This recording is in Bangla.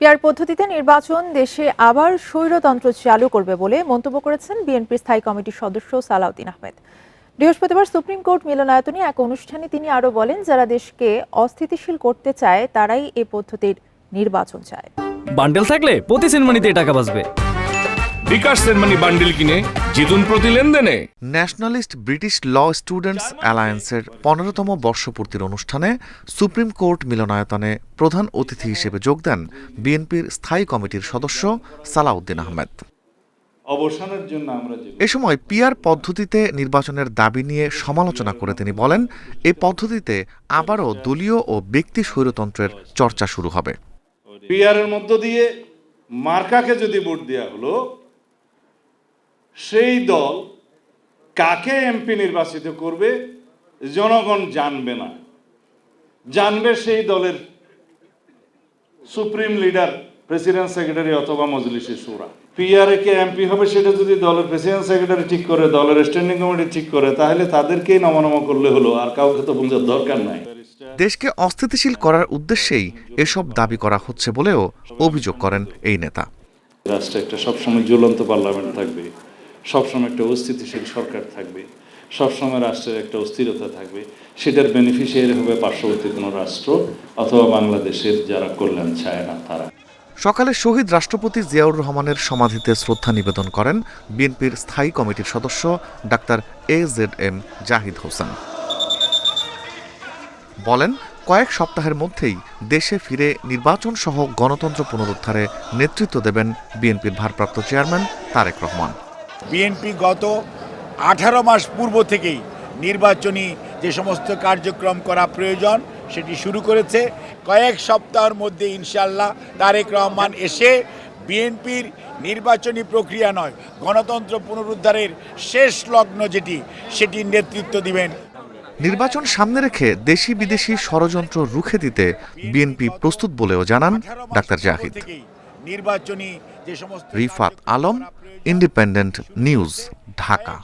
পিআর পদ্ধতিতে নির্বাচন দেশে আবার স্বৈরতন্ত্র চালু করবে বলে মন্তব্য করেছেন বিএনপির স্থায়ী কমিটির সদস্য সালাউদ্দিন আহমেদ। বৃহস্পতিবার সুপ্রিম কোর্ট মিলনায়তনে এক অনুষ্ঠানে তিনি আরো বলেন, যারা দেশকে অস্থিতিশীল করতে চায় তারাই এ পদ্ধতির নির্বাচন চায়। বান্ডেল থাকলে প্রতি সেনমানিতে টাকা বাঁচবে। বিকাশ সেনমানি বান্ডেল কিনে জিতুন প্রতি লেনদেনে। ন্যাশনালিস্ট ব্রিটিশ ল স্টুডেন্টস অ্যালায়েন্সের ১৫তম বর্ষপূর্তির অনুষ্ঠানে সুপ্রিম কোর্ট মিলনায়তনে প্রধান অতিথি হিসেবে যোগ দেন বিএনপির স্থায়ী কমিটির সদস্য সালাউদ্দিন আহমেদ। এ সময় পিআর পদ্ধতিতে নির্বাচনের দাবি নিয়ে সমালোচনা করে তিনি বলেন, এই পদ্ধতিতে আবারও দলীয় ও ব্যক্তি স্বৈরতন্ত্রের চর্চা শুরু হবে। পিআরের মধ্য দিয়ে মার্কাকে যদি ভোট দেওয়া হলো, সেই দল কাকে এমপি নির্বাচিত করবে জনগণ জানবে না, জানবে সেই দলের সুপ্রিম লিডার, প্রেসিডেন্ট সেক্রেটারি অথবা মজলিসে শুরা। পিআরে কে এমপি হবে সেটা যদি দলের প্রেসিডেন্ট সেক্রেটারি ঠিক করে, দলের স্ট্যান্ডিং কমিটি ঠিক করে, তাহলে তাদেরকেই নমনম করলে হলো, আর কাউকে তো বোঝার দরকার নাই। দেশকে অস্থিতিশীল করার উদ্দেশ্যেই এসব দাবি করা হচ্ছে বলেও অভিযোগ করেন এই নেতা। রাষ্ট্রে একটা সবসময় জ্বলন্ত পার্লামেন্ট থাকবে, সবসময় একটা অস্থিতিশীল সরকার থাকবে, সবসময় রাষ্ট্রের একটা অস্থিরতা থাকবে, সেটার বেনিফিশিয়ারি হবে পার্শ্ববর্তী কোনো রাষ্ট্র অথবা বাংলাদেশের যারা কল্যাণ চায় না তারা। সকালে শহীদ রাষ্ট্রপতি জিয়াউর রহমানের সমাধিতে শ্রদ্ধা নিবেদন করেন বিএনপির স্থায়ী কমিটির সদস্য ডাক্তার AZM জাহিদ হোসেন। বলেন, কয়েক সপ্তাহের মধ্যেই দেশে ফিরে নির্বাচন সহ গণতন্ত্র পুনরুদ্ধারে নেতৃত্ব দেবেন বিএনপির ভারপ্রাপ্ত চেয়ারম্যান তারেক রহমান। বিএনপি গত 18 মাস পূর্ব থেকেই নির্বাচনী যে সমস্ত কার্যক্রম করা প্রয়োজন সেটি শুরু করেছে। কয়েক সপ্তাহের মধ্যে ইনশাআল্লাহ তারেক রহমান এসে বিএনপির নির্বাচনী প্রক্রিয়া নয়, গণতন্ত্র পুনরুদ্ধারের শেষ লগ্ন সেটির নেতৃত্ব দিবেন। নির্বাচন সামনে রেখে দেশি বিদেশি ষড়যন্ত্র রুখে দিতে বিএনপি প্রস্তুত বলেও জানান ডাক্তার জাহিদ। নির্বাচনী যে সমস্ত রিফাত আলম, ইন্ডিপেন্ডেন্ট নিউজ, ঢাকা।